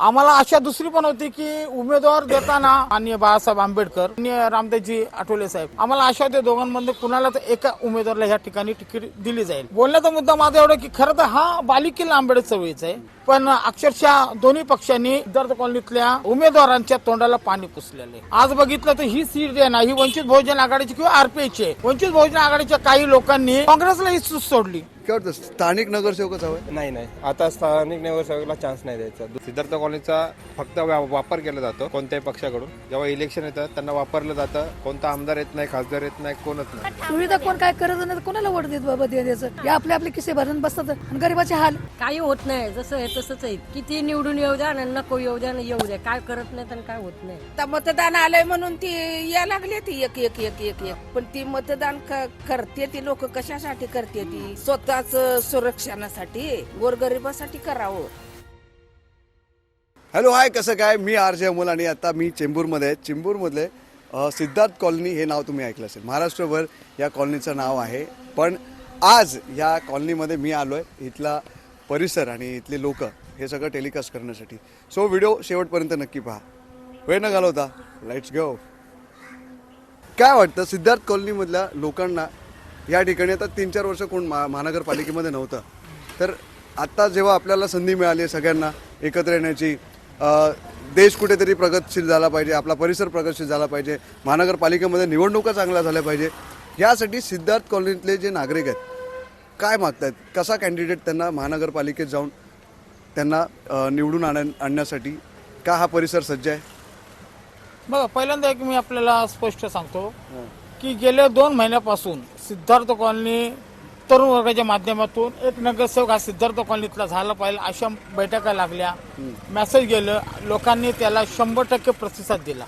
आम्हाला आशा दुसरी पण होती की उमेदवार देताना माननीय बाळासाहेब आंबेडकर आणि रामदासजी आठवले साहेब, आम्हाला आशा होती दोघांमध्ये कुणाला तर एका उमेदवाराला ह्या ठिकाणी तिकीट दिली जाईल. बोलण्याचा मुद्दा माझा एवढा की खरं तर हा बालिकेला आंबेडकर चळवळीचा आहे, पण अक्षरशः दोन्ही पक्षांनी सिद्धार्थ कॉलनीतल्या उमेदवारांच्या तोंडाला पाणी पुसलेलं आहे. आज बघितलं तर ही सीट जे ना ही वंचित बहुजन आघाडीची किंवा आरपीआयची आहे. वंचित बहुजन आघाडीच्या काही लोकांनी काँग्रेसला ही सूट सोडली. काय वाटतं स्थानिक नगरसेवकच हवंय? नाही, आता स्थानिक नगरसेवकला चान्स नाही द्यायचा. सिद्धार्थ कॉलनीचा फक्त वापर केला जातो कोणत्याही पक्षाकडून. जेव्हा इलेक्शन येतं त्यांना वापरलं जातं. कोणता आमदार येत नाही, खासदार येत नाही, कोणच नाही. सुविधा कोण काय करत नाही, कोणाला वोट देत बाबा द्यायचं. या आपले आपले किसे भरून बसतात आणि गरीबाचे हाल. काही होत नाही, जसं आहे तसंच आहे. किती निवडून येऊ द्या आणि नको येऊ द्या आणि येऊ द्या, काय करत नाही तर काय होत नाही. आता मतदान आलंय म्हणून ती या लागली ती एक एक एक एक एक पण ती मतदान करते ती लोक कशासाठी करते ती स्वतःच सुरक्षणासाठी गोरगरिबासाठी करावं. हॅलो हाय, कसं काय? मी आर.जे. अमोल आणि आता मी चेंबूरमध्ये आहे. चेंबूरमधले सिद्धार्थ कॉलनी हे नाव तुम्ही ऐकलं असेल. महाराष्ट्रभर या कॉलनीचं नाव आहे, पण आज या कॉलनीमध्ये मी आलो आहे. इथला परिसर आणि इथले लोक हे सगळं टेलिकास्ट करण्यासाठी. सो व्हिडिओ शेवटपर्यंत नक्की पहा. वेळ न घालवता लेट्स गो. काय वाटतं सिद्धार्थ कॉलनीमधल्या लोकांना या ठिकाणी? आता 3-4 वर्ष कोण महानगरपालिकेमध्ये नव्हतं, तर आता जेव्हा आपल्याला संधी मिळाली सगळ्यांना एकत्र येण्याची, देश कुठेतरी प्रगतशील झाला पाहिजे, आपला परिसर प्रगतशील झाला पाहिजे, महानगरपालिकेमध्ये निवडणुका चांगल्या झाल्या पाहिजे, यासाठी सिद्धार्थ कॉलनीतले जे नागरिक आहेत काय मागतायत? कसा कॅन्डिडेट त्यांना महानगरपालिकेत जाऊन त्यांना निवडून आणण्यासाठी का हा परिसर सज्ज आहे? बघा, पहिल्यांदा एक मी आपल्याला स्पष्ट सांगतो की गेल्या 2 महिन्यापासून सिद्धार्थ कॉलनी तरुण वर्गाच्या माध्यमातून एक नगरसेवक हा सिद्धार्थ कॉलनीतला झाला पाहिजे अशा बैठका लागल्या, मेसेज गेलं, लोकांनी त्याला 100% प्रतिसाद दिला.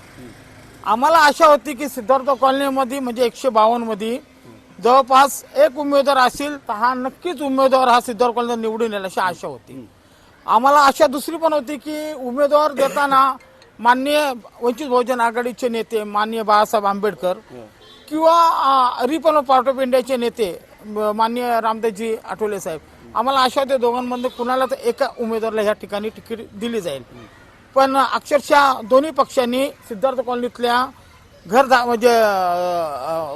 आम्हाला आशा होती की सिद्धार्थ कॉलनीमध्ये म्हणजे 152 मध्ये जवळपास एक उमेदवार असेल तर हा नक्कीच उमेदवार हा सिद्धार्थ कॉलनीत निवडून येईल अशी आशा होती. आम्हाला आशा दुसरी पण होती की उमेदवार देताना माननीय वंचित बहुजन आघाडीचे नेते माननीय बाळासाहेब आंबेडकर किंवा रिपब्लिकन पार्टी ऑफ इंडियाचे नेते माननीय रामदासजी आठवले साहेब, आम्हाला आशा होते दोघांमध्ये कुणाला तर एका उमेदवाराला ह्या ठिकाणी तिकीट दिली जाईल. पण अक्षरशः दोन्ही पक्षांनी सिद्धार्थ कॉलनीतल्या म्हणजे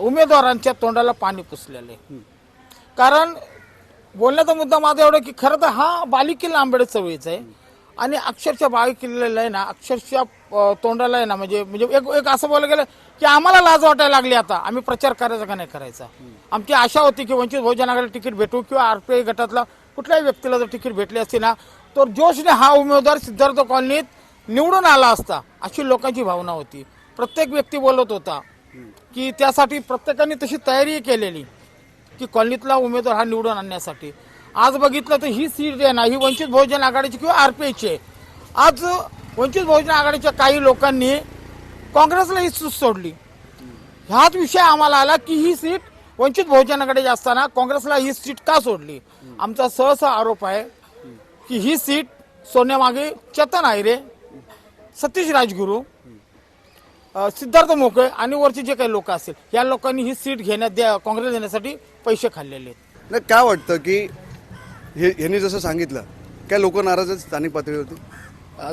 उमेदवारांच्या तोंडाला पाणी पुसलेले. कारण बोलण्याचा मुद्दा माझा एवढा की खरं तर हा बालिकेला आंबेडकर चळवळीचा आहे आणि अक्षरशः बालिकेला आहे ना, अक्षरशः तोंडाला आहे ना, म्हणजे एक असं बोलायला गेलं की आम्हाला लाज वाटायला लागली. आता आम्ही प्रचार करायचा का नाही करायचा. आमची आशा होती की वंचित बहुजन आघाडीला तिकीट भेटू किंवा आरपीआय गटातला कुठल्याही व्यक्तीला जर तिकीट भेटली असती ना, तर जोशने हा उमेदवार सिद्धार्थ कॉलनीत निवडून आला असता अशी लोकांची भावना होती. प्रत्येक व्यक्ती बोलत होता की त्यासाठी प्रत्येकाने तशी तयारी केलेली की कॉलनीतला उमेदवार हा निवडून आणण्यासाठी. आज बघितलं तर ही सीट जे ना ही वंचित बहुजन आघाडीची किंवा आरपीआयची आहे. आज वंचित बहुजन आघाडीच्या काही लोकांनी काँग्रेसला ही सूट सोडली. ह्याच विषय आम्हाला आला की ही सीट वंचित बहुजन आघाडीची असताना काँग्रेसला ही सीट का सोडली. आमचा सहसा आरोप आहे की ही सीट सोन्यामागे चेतन आहिरे, सतीश राजगुरू, सिद्धार्थ मोकळे आणि वरचे जे काही लोक असतील या लोकांनी ही सीट काँग्रेस देण्यासाठी पैसे खाल्लेले आहेत. नाही, काय वाटतं की ह्यांनी जसं सांगितलं काय लोक नाराज आहेत स्थानिक पातळीवरती?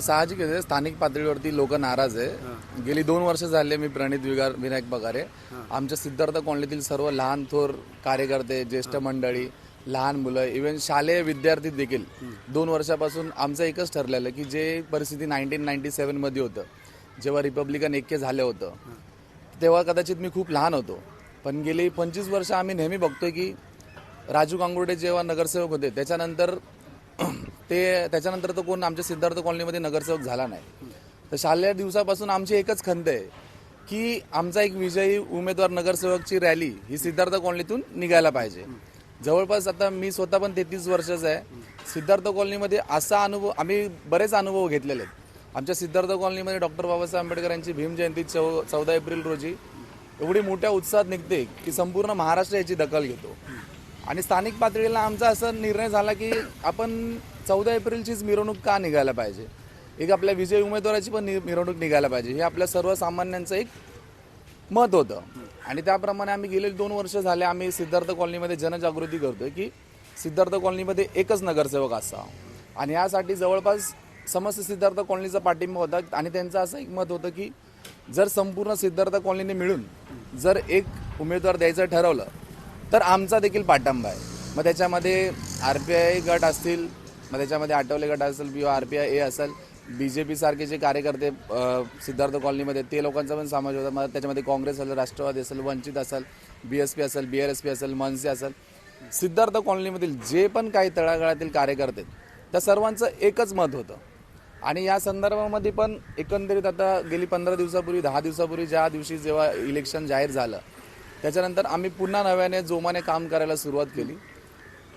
साहजिक आहे, स्थानिक पातळीवरती लोक नाराज आहे. गेली 2 वर्ष झाले मी प्रणित विनायक पगारे, आमच्या सिद्धार्थ कॉलनीतील सर्व लहान थोर कार्यकर्ते, ज्येष्ठ मंडळी, लहान मुलं, इव्हन शालेय विद्यार्थी देखील 2 वर्षापासून आमचं एकच ठरलेलं की जे परिस्थिती 1997 मध्ये होतं, जेव्हा रिपब्लिकन ऐक्य झालं होतं, तेव्हा कदाचित मी खूप लहान होतो, पण गेली 25 वर्ष आम्ही नेहमी बघतोय की राजू गांगुर्डे जेव्हा नगरसेवक होते त्याच्यानंतर तर कोण आमच्या सिद्धार्थ कॉलनीमध्ये नगरसेवक झाला नाही. तर शालेय दिवसापासून आमची एकच खंत आहे की आमचा एक विजयी उमेदवार नगरसेवकची रॅली ही सिद्धार्थ कॉलनीतून निघायला पाहिजे. जवळपास आता मी स्वतः पण 33 वर्षाचा आहे. सिद्धार्थ कॉलनीमध्ये असा अनुभव आम्ही बरेच अनुभव घेतलेले आहेत. आमच्या सिद्धार्थ कॉलनीमध्ये डॉक्टर बाबासाहेब आंबेडकर यांची भीम जयंती 14 एप्रिल रोजी एवढी मोठ्या उत्साहात निघते की संपूर्ण महाराष्ट्र याची दखल घेतो. आणि स्थानिक पातळीला आमचा असा निर्णय झाला की आपण 14 एप्रिलचीच मिरवणूक का निघायला पाहिजे, एक आपल्या विजयी उमेदवाराची पण मिरवणूक निघायला पाहिजे, हे आपल्या सर्वसामान्यांचं एक मत होतं. आणि त्याप्रमाणे आम्ही गेले 2 वर्ष झाले आम्ही सिद्धार्थ कॉलनीमध्ये जनजागृती करतोय की सिद्धार्थ कॉलनीमध्ये एकच नगरसेवक असावा. आणि यासाठी जवळपास समस्त सिद्धार्थ कॉलनीचा पाठिंबा होता आणि त्यांचं असं एक मत होतं की जर संपूर्ण सिद्धार्थ कॉलनीने मिळून जर एक उमेदवार द्यायचं ठरवलं तर आमचा देखील पाठिंबा आहे. मग त्याच्यामध्ये RPI गट असतील, मग त्याच्यामध्ये आठवले गट असेल किंवा RPI ए असेल, BJP सारखे जे कार्यकर्ते सिद्धार्थ कॉलनीमध्ये ते लोकांचा पण समावेश होता. मग त्याच्यामध्ये काँग्रेस असेल, राष्ट्रवादी असेल, वंचित असेल, BSP असेल, BRSP असेल, मनसे असेल, सिद्धार्थ कॉलनीमधील जे पण काही तळागाळातील कार्यकर्ते त्या सर्वांचं एकच मत होतं. आणि या संदर्भामध्ये पण एकंदरीत आता गेली 15 दिवसापूर्वी 10 दिवसापूर्वी ज्या दिवशी जेव्हा इलेक्शन जाहीर झालं त्याच्यानंतर आम्ही पुन्हा नव्याने जोमाने काम करायला सुरुवात केली.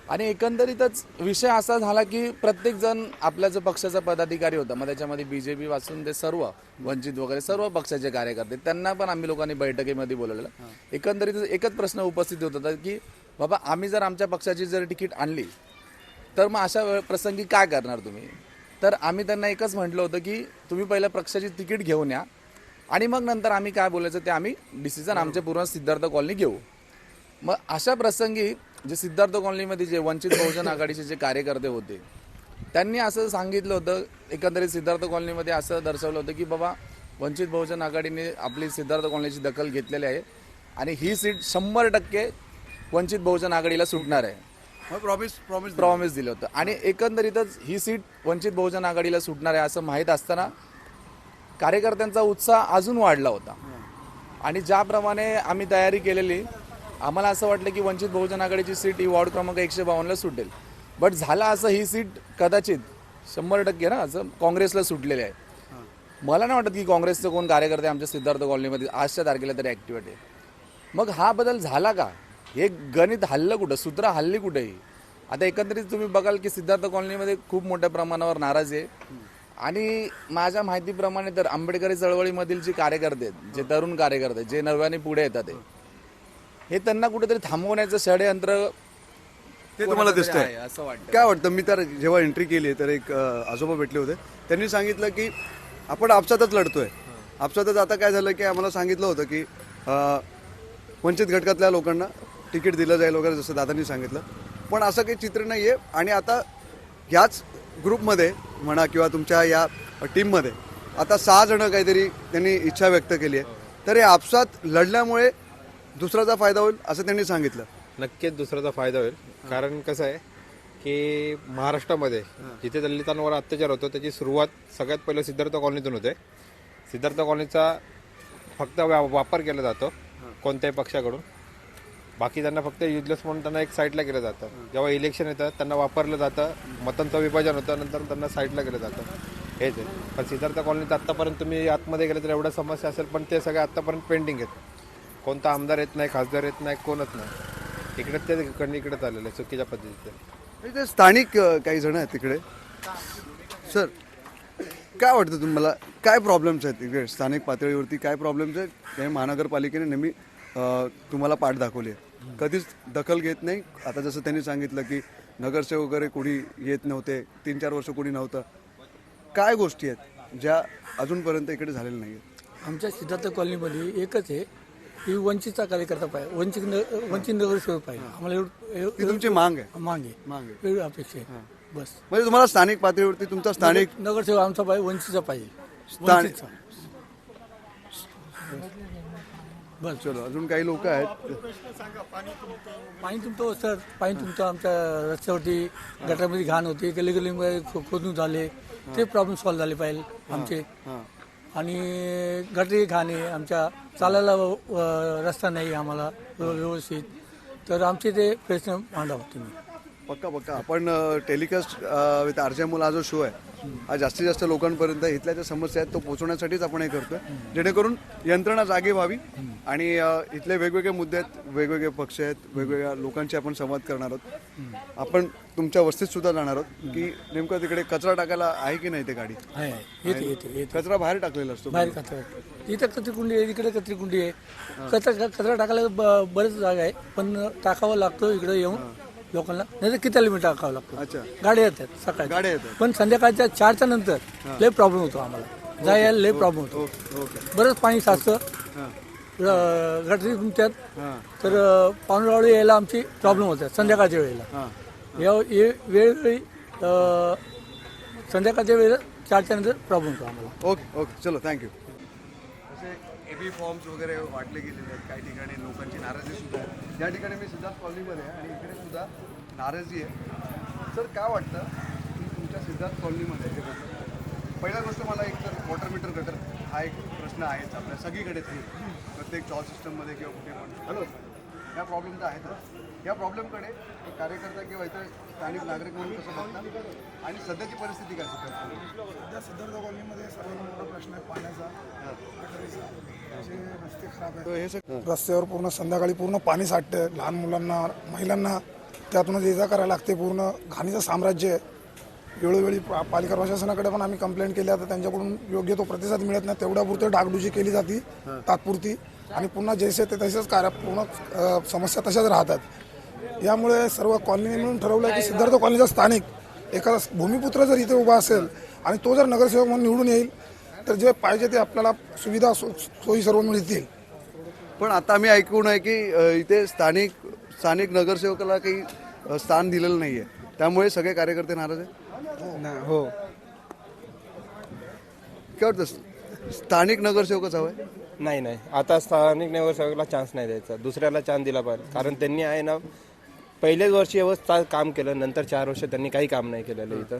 आणि एकंदरीतच विषय असा झाला की प्रत्येकजण आपल्या जो पक्षाचा पदाधिकारी होता, मग त्याच्यामध्ये BJP वाचून ते सर्व वंचित वगैरे सर्व पक्षाचे कार्यकर्ते त्यांना पण आम्ही लोकांनी बैठकीमध्ये बोलवलेलं. एकंदरीत एकच प्रश्न उपस्थित होत होता की बाबा आम्ही जर आमच्या पक्षाची जर तिकीट आणली तर मग अशा प्रसंगी काय करणार तुम्ही. तर आम्ही त्यांना एकच म्हटलं होतं की तुम्ही पहिल्या पक्षाची तिकीट घेऊन या आणि मग नंतर आम्ही काय बोलायचं ते आम्ही डिसिजन आमच्या पूर्ण सिद्धार्थ कॉलनी घेऊ. मग अशा प्रसंगी जे सिद्धार्थ कॉलनीमध्ये जे वंचित बहुजन आघाडीचे जे कार्यकर्ते होते त्यांनी असं सांगितलं होतं, एकंदरीत सिद्धार्थ कॉलनीमध्ये असं दर्शवलं होतं की बाबा वंचित बहुजन आघाडीने आपली सिद्धार्थ कॉलनीची दखल घेतलेली आहे आणि ही सीट 100% वंचित बहुजन आघाडीला सुटणार आहे. प्रॉमिस दिलं होतं आणि एकंदरीतच ही सीट वंचित बहुजन आघाडीला सुटणार आहे असं माहीत असताना कार्यकर्त्यांचा उत्साह अजून वाढला होता. आणि ज्याप्रमाणे आम्ही तयारी केलेली आम्हाला असं वाटलं की वंचित बहुजन आघाडीची सीट ही वॉर्ड क्रमांक 152ला सुटेल. बट झालं असं, ही सीट कदाचित 100% ना असं काँग्रेसला सुटलेली आहे. मला नाही वाटत की काँग्रेसचं कोण कार्यकर्ते आमच्या सिद्धार्थ कॉलनीमध्ये आजच्या तारखेला तरी ॲक्टिव्हेट आहे. मग हा बदल झाला का, हे गणित हल्लं कुठं, सूत्र हल्ली कुठेही. आता एकंदरीत तुम्ही बघाल की सिद्धार्थ कॉलनीमध्ये खूप मोठ्या प्रमाणावर नाराजी आहे. आणि माझ्या माहितीप्रमाणे तर आंबेडकरी चळवळीमधील जे कार्यकर्ते आहेत, जे तरुण कार्यकर्ते जे नव्याने पुढे येतात हे त्यांना कुठेतरी थांबवण्याचं षडयंत्र ते तुम्हाला दिसतंय असं वाटतं. काय वाटतं. मी तर जेव्हा एंट्री केली तर एक आजोबा भेटले होते, त्यांनी सांगितलं की आपण आपसातच लढतोय. आपसातच आता काय झालं की आम्हाला सांगितलं होतं की वंचित घटकातल्या लोकांना तिकीट दिलं जाईल वगैरे, जसं दादांनी सांगितलं. पण असं काही चित्र नाही आहे. आणि आता ह्याच ग्रुपमध्ये म्हणा किंवा तुमच्या या टीममध्ये आता 6 जण काहीतरी त्यांनी इच्छा व्यक्त केली आहे. तर हे आपसात लढल्यामुळे दुसऱ्याचा फायदा होईल असं त्यांनी सांगितलं. नक्कीच दुसऱ्याचा फायदा होईल. कारण कसं आहे की महाराष्ट्रामध्ये जिथे दलितांवर अत्याचार होतो त्याची सुरुवात सगळ्यात पहिलं सिद्धार्थ कॉलनीतून होते. सिद्धार्थ कॉलनीचा फक्त वापर केला जातो कोणत्याही पक्षाकडून. बाकी त्यांना फक्त युजलेस म्हणून त्यांना एक साईडला केलं जातं. जेव्हा इलेक्शन येतं त्यांना वापरलं जातं, मतांचं विभाजन होतं, नंतर त्यांना साईडला केलं जातं. हेच आहे. पण सिद्धार्थ कॉलनीत आत्तापर्यंत तुम्ही आतमध्ये गेले तर एवढ्या समस्या असेल, पण ते सगळे आत्तापर्यंत पेंडिंग आहेत. कोणता आमदार येत नाही, खासदार येत नाही, कोणच नाही. इकडे ते इकडे चाललेलं आहे चुकीच्या पद्धतीचं. ते स्थानिक काही जण आहेत तिकडे. सर काय वाटतं तुम्हाला, काय प्रॉब्लेम्स आहेत तिकडे स्थानिक पातळीवरती, काय प्रॉब्लेम्स आहेत? हे महानगरपालिकेने नेहमी तुम्हाला पाठ दाखवली आहे, कधीच दखल घेत नाही. आता जसं त्यांनी सांगितलं की नगरसेवक वगैरे कोणी येत नव्हते, 3-4 वर्ष कोणी नव्हतं. काय गोष्टी आहेत ज्या अजूनपर्यंत इकडे झालेल्या नाही आहेत? आमच्या सिद्धार्थ कॉलनीमध्ये एकच आहे की वंचितचा कार्यकर्ता पाहिजे, वंचित नगरसेवक पाहिजे. आम्हाला ती तुमची मांग आहे? मांग आहे, एवढी अपेक्षा आहे बस. म्हणजे तुम्हाला स्थानिक पातळीवरती तुमचा स्थानिक नगरसेवक आमचा पाहिजे, वंचितचा पाहिजे, स्थानिक. वंचितचा. बस. चलो अजून काही लोक आहेत. पाणी तुमचं सर, पाणी तुमचं आमच्या रस्त्यावरती गटारामध्ये घाण होते, गली गलीमध्ये खोदून झाले, ते प्रॉब्लेम सॉल्व्ह झाले पाहिजे आमचे. आणि गटरी घाण आहे, आमच्या चालायला रस्ता नाही आम्हाला व्यवस्थित, तर आमचे ते प्रश्न मांडावा तुम्ही. पक्का आपण टेलिकास्ट विथ RJ अमोल हा जो शो आहे हा जास्तीत जास्त लोकांपर्यंत इथल्या ज्या समस्या आहेत तो पोहोचवण्यासाठीच आपण हे करतोय, जेणेकरून यंत्रणा जागी व्हावी. आणि इथले वेगवेगळे मुद्दे आहेत, वेगवेगळे पक्ष आहेत, वेगवेगळ्या लोकांशी आपण संवाद करणार आहोत. आपण तुमच्या वस्तीत सुद्धा जाणार आहोत की नेमकं तिकडे कचरा टाकायला आहे की नाही ते गाडी? आहे, येते. कचरा बाहेर टाकलेला असतो. बाहेर कचरा, इथं कचरीकुंडी आहे, इकडे कचरीकुंडी आहे. कचरा टाकायला बरेच जागा आहे, पण टाकावं लागतो इकडे येऊन लोकांना, नाही तर किती लिमिट टाकावं लागतो. अच्छा. गाड्या येतात सकाळी, गाड्या येतात. पण संध्याकाळच्या 4च्या नंतर लय प्रॉब्लेम होतो आम्हाला, जायला लय प्रॉब्लेम होतो. बरंच पाणी साचतं, गटरी तुमच्यात, तर पाहुणरावळी यायला आमची प्रॉब्लेम होतात संध्याकाळच्या वेळेला. वेळोवेळी संध्याकाळच्या वेळेला चारच्या नंतर प्रॉब्लेम होतो आम्हाला. ओके ओके चलो थँक्यू. असे एबी फॉर्म्स वगैरे वाटले गेलेले आहेत. काही ठिकाणी लोकांची नाराजी सुद्धा आहे. या ठिकाणी मी सिद्धार्थ कॉलनीमध्ये आहे आणि इकडे सुद्धा नाराजी आहे. सर काय वाटतं की तुमच्या सिद्धार्थ कॉलनीमध्ये हे बघा, पहिला गोष्ट मला एक तर वॉटर मीटर गटर हा एक प्रश्न आहेच आपल्या सगळीकडेच आहे. प्रत्येक चॉल सिस्टममध्ये किंवा कुठे पण हॅलो या प्रॉब्लेम तर आहेतच. या प्रॉब्लेमकडे एक कार्यकर्ता किंवा इतर स्थानिक नागरिक म्हणून कसं बघतात आणि सध्याची परिस्थिती काय सध्या सिद्धार्थ कॉलनीमध्ये सर्वात मोठा प्रश्न आहे पाण्याचा, गटारीचा. असे रस्ते खराब आहेत. तर हे सगळं रस्त्यावर पूर्ण संध्याकाळी पूर्ण पाणी साठतं. लहान मुलांना, महिलांना त्यातूनच ये जा करायला लागते. पूर्ण घाणीचं साम्राज्य आहे. वेळोवेळी पालिका प्रशासनाकडे पण आम्ही कंप्लेंट केल्या तर त्यांच्याकडून योग्य तो प्रतिसाद मिळत नाही. तेवढ्यापुरतं डागडुजी केली जाते तात्पुरती आणि पुन्हा जैसे ते तसेच पूर्ण समस्या तशाच राहतात. यामुळे सर्व कॉलनी मिळून ठरवलं की सिद्धार्थ कॉलनीचा स्थानिक एखादा भूमिपुत्र जर इथे उभा असेल आणि तो जर नगरसेवक म्हणून निवडून येईल तर जे पाहिजे ते आपल्याला सुविधा सोयी सर्व मिळतील. पण आता आम्ही ऐकून आहे की इथे स्थानिक नगरसेवकाला काही स्थान दिलेलं नाहीये, त्यामुळे सगळे कार्यकर्ते नाराज आहेत. हो काय वाटतं स्थानिक नगरसेवकच हवंय? नाही आता स्थानिक नगरसेवकाला चान्स नाही द्यायचा, दुसऱ्याला चान्स दिला पाहिजे. कारण त्यांनी आहे ना पहिल्याच वर्षी व्यवस्था काम केलं, नंतर 4 वर्ष त्यांनी काही काम नाही केलेलं इथं.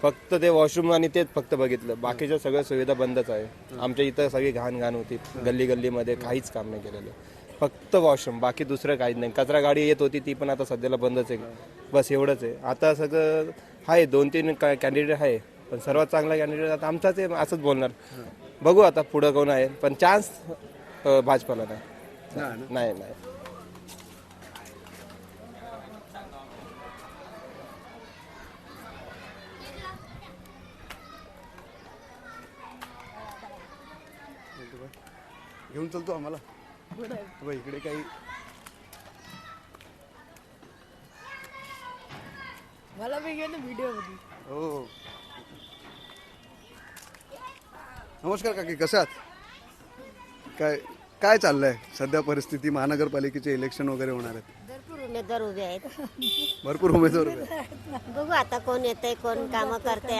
फक्त ते वॉशरूम आणि तेच फक्त बघितलं, बाकीच्या सगळ्या सुविधा बंदच आहे. आमच्या इथं सगळी घाण होती, गल्लीमध्ये काहीच काम नाही केलेलं, फक्त वॉशरूम, बाकी दुसरं काहीच नाही. कचरा गाडी येत होती ती पण आता सध्याला बंदच आहे. बस एवढंच आहे. आता सगळं आहे, 2-3 कॅन्डिडेट आहे, पण सर्वात चांगला कॅन्डिडेट आता आमचाच आहे असंच बोलणार. बघू आता पुढं कोण आहे, पण चान्स भाजपाला नाही. घेऊन चलतो आम्हाला इकडे काही मला व्हिडिओ मध्ये. हो. नमस्कार काकी, कसं आहात? काय चाललंय सध्या परिस्थिती? महानगरपालिकेचे इलेक्शन वगैरे होणार आहेत, भरपूर उमेदवार उभे आहेत. भरपूर उमेदवार उभे आहेत. बघू आता कोण येतंय, कोण कामं करते.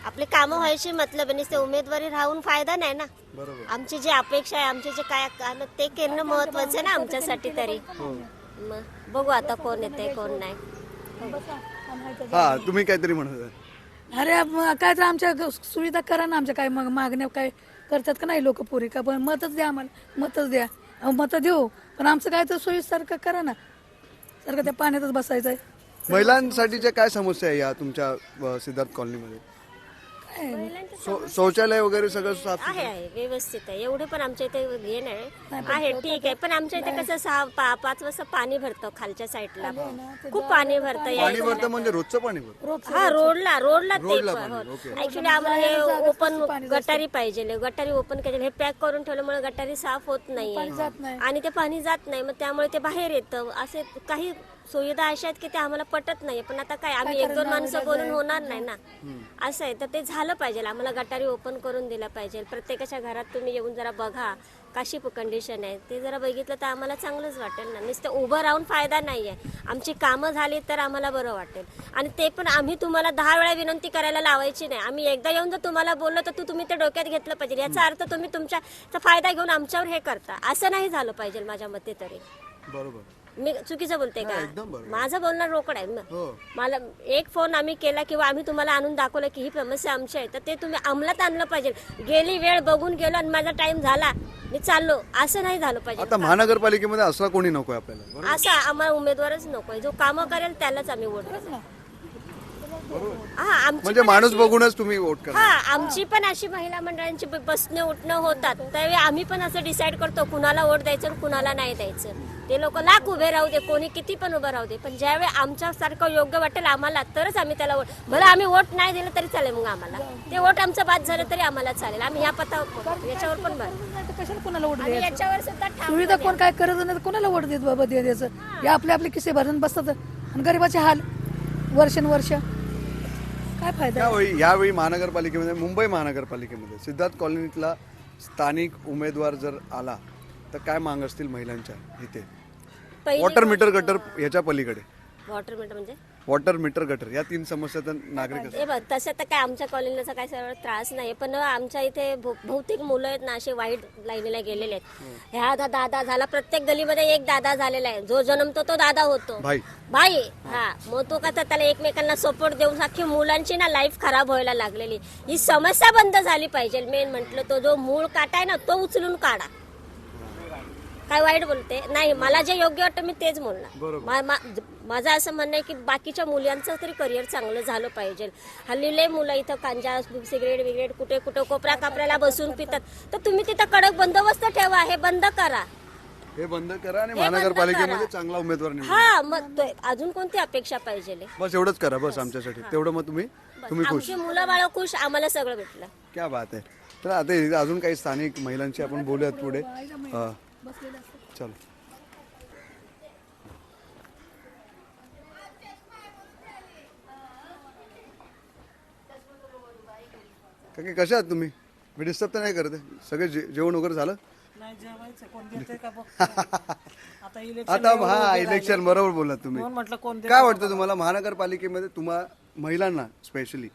आपले कामं व्हायची मतलब नाही, ते उमेदवारी राहून फायदा नाही ना. बरोबर. आमची जी अपेक्षा आहे, आमचे जे काय काम ते करणं महत्वाचं आहे ना आमच्यासाठी तरी. मग बघू आता कोण येतंय कोण नाही. हा तुम्ही काहीतरी म्हणत होता. अरे काय तर आमच्या सुविधा करा ना. आमच्या काय मागण्या काय करतात का नाही लोक पुरी का? पण मतच द्या आम्हाला, मतच द्या. मत देऊ पण आमचं काय तर सोयीसारखं करा ना. सारखं त्या पाण्यातच बसायचं आहे. महिलांसाठीच्या काय समस्या आहे या तुमच्या सिद्धार्थ कॉलनीमध्ये? शौचालय वगैरे सगळं साफ आहे व्यवस्थित आहे. एवढे पण आमच्या इथे हे नाही आहे, ठीक आहे. पण आमच्या इथे कसं 6-5 वाजता पाणी भरतं खालच्या साईडला, खूप पाणी भरतं. म्हणजे रोजचं पाणी भरतं? हा रोडला ऍक्च्युली आम्हाला हे ओपन गटारी पाहिजे. गटारी ओपन केले, हे पॅक करून ठेवल्यामुळे गटारी साफ होत नाहीये आणि ते पाणी जात नाही. मग त्यामुळे ते बाहेर येतं. असे काही सुविधा अशा आहेत की ते आम्हाला पटत नाही. पण आता काय आम्ही 1-2 माणसं बोलून होणार नाही ना, असं आहे. तर ते झालं पाहिजे. आम्हाला गटारी ओपन करून दिला पाहिजे. प्रत्येकाच्या घरात तुम्ही येऊन जरा बघा कशी कंडिशन आहे, ते जरा बघितलं तर आम्हाला चांगलंच वाटेल ना. नुसतं उभं राहून फायदा नाहीये. आमची कामं झाली तर आम्हाला बरं वाटेल. आणि ते पण आम्ही तुम्हाला 10 वेळा विनंती करायला लावायची नाही. आम्ही एकदा येऊन जर तुम्हाला बोललो तर तुम्ही ते डोक्यात घेतलं पाहिजे. याचा अर्थ तुम्ही तुमचा फायदा घेऊन आमच्यावर हे करता, असं नाही झालं पाहिजे माझ्या मते तरी. बरोबर. मी चुकीचं बोलते का? माझं बोलणं रोकड आहे. हो. मला एक फोन आम्ही केला किंवा आम्ही तुम्हाला आणून दाखवलं की ही समस्या आमची आहे, तर ते तुम्ही अंमलात आणलं पाहिजे. गेली वेळ बघून गेलो आणि माझा टाइम झाला मी चाललो, असं नाही झालं पाहिजे. आता महानगरपालिकेमध्ये असला कोणी नकोय आपल्याला? असा आम्हाला उमेदवारच नकोय. जो कामं करेल त्यालाच आम्ही वोट देऊ. म्हणजे माणूस बघूनच तुम्ही वोट करा? हा, आमची पण अशी महिला मंडळांची बसणं उठणं होतात, त्यावेळी आम्ही पण असं डिसाईड करतो कुणाला वोट द्यायचं आणि कुणाला नाही द्यायचं. ते लोक लाख उभे राहू दे, कोणी किती पण उभं राहू दे, पण ज्यावेळी आमच्यासारखं योग्य वाटेल आम्हाला तरच आम्ही त्याला वोट. भले आम्ही वोट नाही दिलं तरी चालेल, मग आम्हाला ते वोट आमचं बाद झालं तरी आम्हाला चालेल. आम्ही ह्या पथावर याच्यावर पण कशाला कोणाला वोट आणि द्यायचं? याच्यावर सुद्धा ठाम सुविधा कोण काय करत नाही, कोणाला वोट देत बाबा द्यायचं? या आपले किसे भरून बसतात आणि गरीबाचे हाल वर्षानुवर्ष. काय फायदा? यावेळी महानगरपालिकेमध्ये, मुंबई महानगरपालिकेमध्ये सिद्धार्थ कॉलनीतला स्थानिक उमेदवार जर आला तर काय माग असतील महिलांच्या इथे? वॉटर मीटर गटर ह्याच्या पलीकडे. वॉटर मीटर म्हणजे वॉटर, मीटर, गटर या 3 समस्या तर नागरिक असतात. हे बघ तसं तर काय आमच्या कॉलनीला काही सर्व त्रास नाही, पण आमच्या इथे बहुतेक मुलं आहेत ना असे वाईट लाईनीला गेलेले आहेत. ह्या दादा झाला, प्रत्येक गलीमध्ये एक दादा झालेला आहे, जो जन्मतो तो दादा होतो, भाई. हा, मग तो कसा त्याला एकमेकांना सपोर्ट देऊन अख्खी मुलांची ना लाईफ खराब व्हायला लागलेली. ही समस्या बंद झाली पाहिजे. मेन म्हटलं तो जो मूळ काटा आहे ना तो उचलून काढा. काय वाईट बोलते नाही, मला जे योग्य वाटतं मी तेच बोलणार. माझं असं म्हणणं आहे की बाकीच्या मुलांचं तरी करिअर चांगलं झालं पाहिजे. हल्ली लय मुलं इथं गांजा, सिगरेट बिगरेट कुठे कुठे कोपऱ्या कापऱ्याला बसून पितात, तर तुम्ही तिथं कडक बंदोबस्त ठेवा. हे बंद करा, हे बंद करा आणि महानगरपालिकेमध्ये चांगला उमेदवार निवडा. हा, मग अजून कोणती अपेक्षा पाहिजे? बस एवढंच करा, बस आमच्यासाठी तेवढं. मग तुम्ही खुश? आमची मुलं बाळ खुश, आम्हाला सगळं भेटलं. क्या बात आहे. तर आता इथे अजून काही स्थानिक महिलांशी आपण बोलूयात पुढे. चलो. काकी कशा आहात तुम्ही? मी डिस्टर्ब तर नाही करते? सगळे जेवण वगैरे झालं? आता हा इलेक्शन बरोबर बोललात तुम्ही. काय वाटतं तुम्हाला महानगरपालिकेमध्ये महिलांना स्पेशली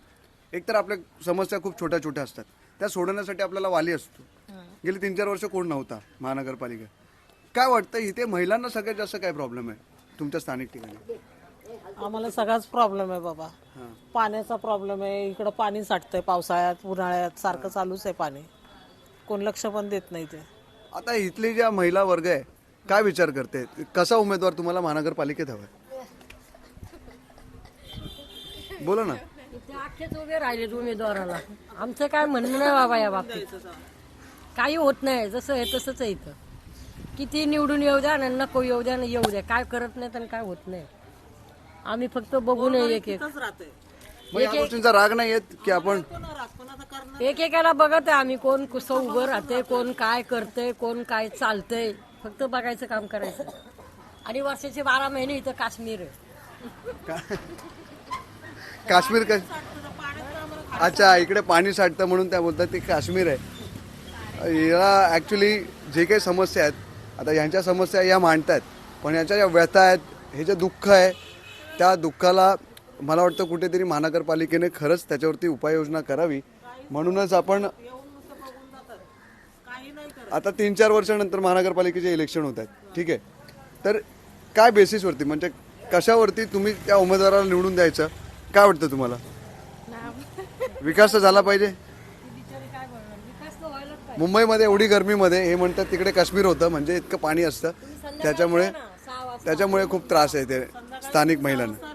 एकतर आपल्या समस्या खूप छोट्या छोट्या असतात, त्या सोडवण्यासाठी आपल्याला वाली असतो. गेली 3-4 वर्ष कोण नव्हता महानगरपालिका. काय वाटतं इथे महिलांना सगळ्यात जास्त काय प्रॉब्लेम आहे तुमच्या स्थानिक ठिकाणी? आम्हाला सगळाच प्रॉब्लेम आहे बाबा. पाण्याचा प्रॉब्लेम आहे. इकडं पाणी साठतंय पावसाळ्यात, उन्हाळ्यात सारखं चालूच आहे पाणी. कोण लक्ष पण देत नाही ते. आता इथली ज्या महिला वर्ग आहे काय विचार करते, कसा उमेदवार तुम्हाला महानगरपालिकेत हवा? बोला ना. अख्खेच उभे राहिले उमेदवाराला. आमचं काय म्हणणं नाही बाबा या बाबतीत. काही होत नाही, जसं आहे तसंच आहे इथं. किती निवडून येऊ द्या ना, नको येऊ द्या ना, येऊ द्या. काय करत नाही तर काय होत नाही. आम्ही फक्त बघून एक या गोष्टींचा राग नाही येत की आपण एकेकाला बघत आहे आम्ही, कोण कसं उभं राहते, कोण काय करते, कोण काय चालतंय. फक्त बघायचं काम करायचं. आणि वर्षाचे 12 महिने इथं काश्मीर आहे. काश्मीर काय? अच्छा, इकडे पाणी साठतं म्हणून त्या बोलतात ते काश्मीर आहे. याला ऍक्च्युली जे काही समस्या आहेत, आता यांच्या समस्या या मांडतात, पण यांच्या ज्या व्यथा आहेत, हे जे दुःख आहे, त्या दुःखाला मला वाटतं कुठेतरी महानगरपालिकेने खरंच त्याच्यावरती उपाययोजना करावी. म्हणूनच आपण आता 3-4 वर्षानंतर महानगरपालिकेचे इलेक्शन होत आहेत, ठीक आहे, तर काय बेसिसवरती म्हणजे कशावरती तुम्ही त्या उमेदवाराला निवडून द्यायचं? काय वाटतं तुम्हाला? विकास तर झाला पाहिजे. मुंबईमध्ये एवढी गर्मीमध्ये हे म्हणतात तिकडे काश्मीर होतं म्हणजे इतकं पाणी असतं, त्याच्यामुळे खूप त्रास आहे ते स्थानिक महिलांना.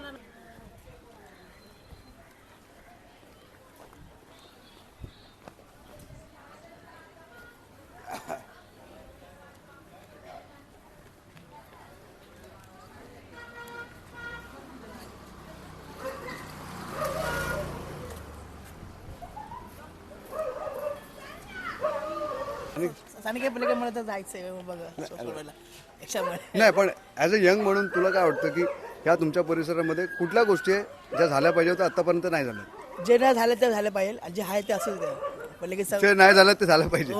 नाही, पण ऍज अ यंग म्हणून तुला काय वाटतं की ह्या तुमच्या परिसरामध्ये कुठल्या गोष्टी आहे ज्या झाल्या पाहिजे होत्या आतापर्यंत नाही झाल्या? जे नाही झालं ते झालं पाहिजे, जे आहे ते असंच जे नाही झालं ते झालं पाहिजे.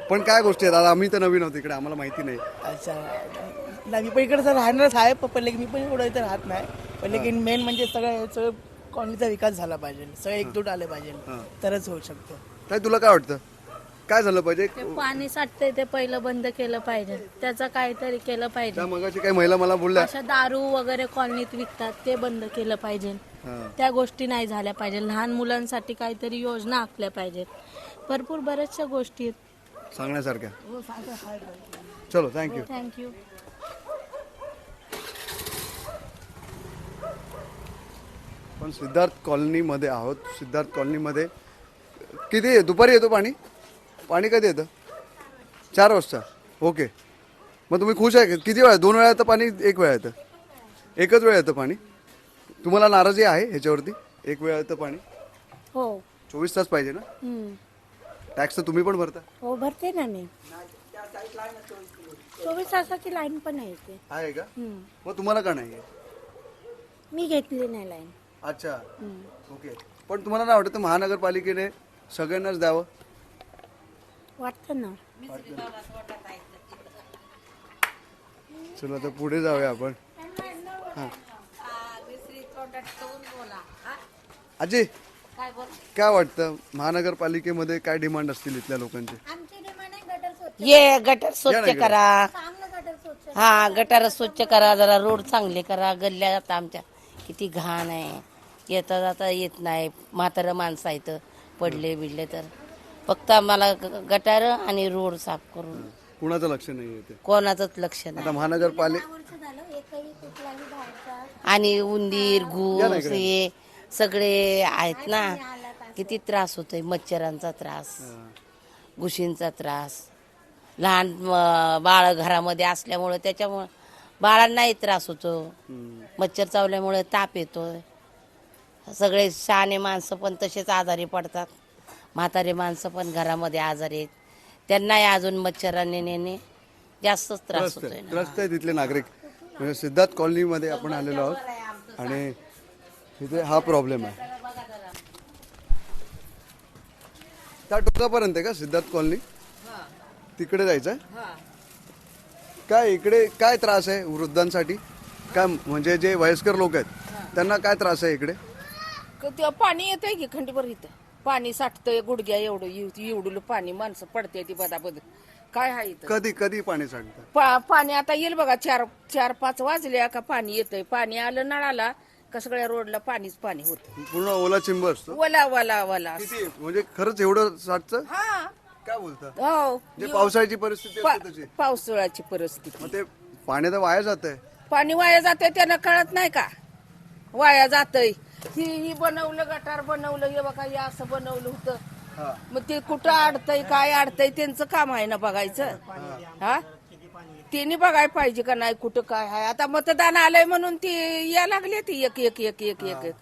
पण काय गोष्टी आहेत? आता आम्ही तर नवीन आहोत इकडे, आम्हाला माहिती नाही. अच्छा, नाही मी पण इकडे तर राहणारच आहे, पण मी पण एवढं इथं राहत नाही. पण लेकिन मेन म्हणजे सगळं कॉलनीचा विकास झाला पाहिजे, सगळे एकजूट आले पाहिजे, तरच होऊ शकतो. ताई तुला काय वाटतं काय झालं पाहिजे? पाणी साठतंय ते पहिलं बंद केलं पाहिजे, त्याचं काहीतरी केलं पाहिजे. मगाशी काही महिला मला बोलल्या अशा दारू वगैरे कॉलनीत विकतात ते बंद केलं पाहिजे. त्या गोष्टी नाही झाल्या पाहिजे. लहान मुलांसाठी काहीतरी योजना आखल्या पाहिजेत. भरपूर बऱ्याचशा गोष्टी आहेत सांगण्यासारख्या. चलो, थँक्यू. थँक्यू. पण सिद्धार्थ कॉलनीमध्ये आहोत. सिद्धार्थ कॉलनीमध्ये किती दुपारी येतो पाणी? पाणी कधी येतं? 4 वाजता. ओके, मग तुम्ही खुश आहे? किती वेळा? 2 वेळा येतं पाणी? 1 वेळा येतं? एकच वेळा येतं पाणी? तुम्हाला नाराजी आहे ह्याच्यावरती? 1 वेळा येतं पाणी? हो. 24 तास पाहिजे ना? टॅक्स तर तुम्ही पण भरता? हो, भरते ना मी. 24 तासाची लाईन पण आहे. आहे का? मग तुम्हाला का नाही? मी घेतली नाही लाईन. अच्छा, ओके. पण तुम्हाला नाही वाटत महानगरपालिकेने सगळ्यांनाच द्यावं? वाटतं ना. चला आता पुढे जाऊया आपण. आजी काय वाटतं महानगरपालिकेमध्ये काय डिमांड असतील इथल्या लोकांचे? ये गटर स्वच्छ करा, हा गटर स्वच्छ करा, जरा रोड चांगले करा. गल्ल्या आता आमच्या किती घाण आहे, येता जाता येत नाही. म्हातारं माणसं आहेत, पडले बिडले तर फक्त आम्हाला गटार आणि रोड साफ करून. कुणाचं लक्ष नाही येते, कोणाचंच लक्ष नाही. आता महानगरपालिका आणि उंदीर घुस हे सगळे आहेत ना, किती त्रास होतोय. मच्छरांचा त्रास, घुशींचा त्रास, लहान बाळ घरामध्ये असल्यामुळे त्याच्यामुळे बाळांनाही त्रास होतो. मच्छर चावल्यामुळे ताप येतोय. सगळे शहाणे माणसं पण तसेच आजारी पडतात. म्हातारे माणसं पण घरामध्ये आजारी आहेत, त्यांनाही अजून मच्छरांनी नेणे जास्तच त्रास होतोय. त्रस्त आहे तिथले नागरिक. म्हणजे सिद्धार्थ कॉलनीमध्ये आपण आलेलो आहोत आणि तिथे हा प्रॉब्लेम आहे. त्या टोकापर्यंत आहे का सिद्धार्थ कॉलनी? तिकडे जायचं आहे काय? इकडे काय त्रास आहे वृद्धांसाठी? काय म्हणजे जे वयस्कर लोक आहेत त्यांना काय त्रास आहे इकडे? पाणी येतंय की खंडीभर इथं पाणी साठतंय गुडघ्या एवढं एवढं पाणी. माणसं पडते ती बदाबद. काय आहे इथं? कधी कधी पाणी सांगतं पाणी आता येईल बघा. 4-5 वाजल्या का पाणी येतंय. पाणी आलं नळाला का सगळ्या रोडला पाणीच पाणी होतं. पूर्ण ओला चिंब असतो. वला वला वला. किती म्हणजे खरंच एवढं साठतं? हा काय बोलता? हो म्हणजे पावसाळ्याची परिस्थिती असते तशी. पावसाळ्याची परिस्थिती. मग ते पाणी तर वाया जात आहे. पाणी वाया जाते त्यांना कळत नाही का वाया जातंय. ही बनवलं गटार बनवलं, हे बघा हे असं बनवलं होतं. मग ते कुठं अडतंय काय अडतंय त्यांचं काम आहे ना बघायचं. हा त्यांनी बघायला पाहिजे का नाही कुठं काय आहे. आता मतदान आलंय म्हणून ती या लागली ती एक एक एक एक एक एक.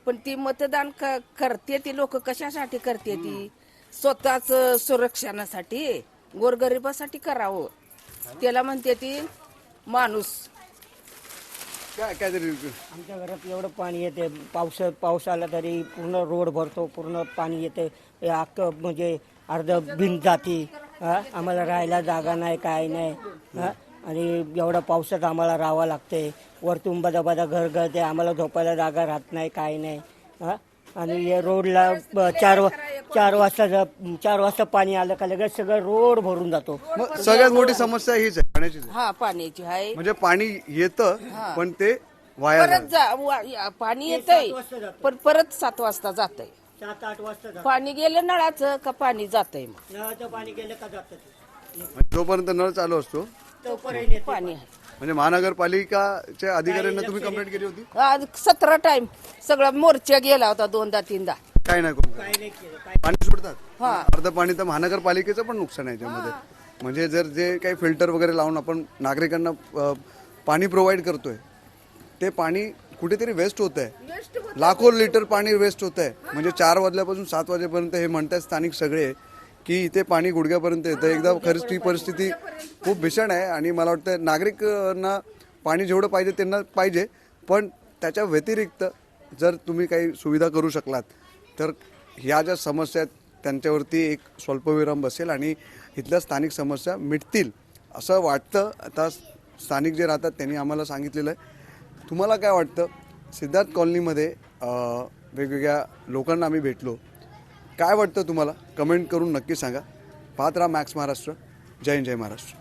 पण ती मतदान करते ती लोक कशासाठी करते? ती स्वतःच सुरक्षणासाठी, गोरगरिबासाठी करावं. त्याला म्हणते ती माणूस. काय काय तरी आमच्या घरात एवढं पाणी येते. पाऊस आला तरी पूर्ण रोड भरतो, पूर्ण पाणी येते. अख्खं म्हणजे अर्ध भिंत जाती. आम्हाला राहायला जागा नाही, काय नाही. आणि एवढ्या पावसात आम्हाला राहावं लागते. वरतून बदा घर गळते, आम्हाला झोपायला जागा राहत नाही, काय नाही. आणि या रोडला 4 वाजता पाणी आलं का लगेच सगळं रोड भरून जातो. सगळ्यात मोठी समस्या हीच आहे पाण्याची. हा पाण्याची आहे. म्हणजे पाणी येतं पण ते वाया परत पाणी येतंय पण परत 7 वाजता जातंय. 7-8 वाजता पाणी गेलं नळाचं का पाणी जातंय. मग नळाचं पाणी गेलं का जातं. जोपर्यंत नळ चालू असतो पाणी आहे. म्हणजे महानगरपालिकाच्या अधिकाऱ्यांना तुम्ही कंप्लेंट केली होती? आज 17 टाइम सगळा मोर्चा गेला होता 2दा-3दा. काय नाही पाणी सोडतात. अर्ध पाणी तर महानगरपालिकेचं पण नुकसान आहे याच्यामध्ये. म्हणजे जर जे काही फिल्टर वगैरे लावून आपण नागरिकांना पाणी प्रोव्हाइड करतोय ते पाणी कुठेतरी वेस्ट होत आहे. लाखो लिटर पाणी वेस्ट होत आहे. म्हणजे 4 वाजल्यापासून 7 वाजेपर्यंत हे म्हणतात स्थानिक सगळे की इथे पाणी गुडघ्यापर्यंत येतं. एकदा खरंच ती परिस्थिती खूप भीषण आहे. आणि मला वाटतं नागरिकांना पाणी जेवढं पाहिजे त्यांना पाहिजे, पण त्याच्या व्यतिरिक्त जर तुम्ही काही सुविधा करू शकलात तर ह्या ज्या समस्या आहेत त्यांच्यावरती एक स्वल्पविराम बसेल आणि इथल्या स्थानिक समस्या मिटतील असं वाटतं. आता स्थानिक जे राहतात त्यांनी आम्हाला सांगितलेलं आहे. तुम्हाला काय वाटतं? सिद्धार्थ कॉलनीमध्ये वेगवेगळ्या लोकांना आम्ही भेटलो. काय वाटतं तुम्हाला? कमेंट करून नक्की सांगा. पाहत राहा मॅक्स महाराष्ट्र. जय हिंद, जय महाराष्ट्र.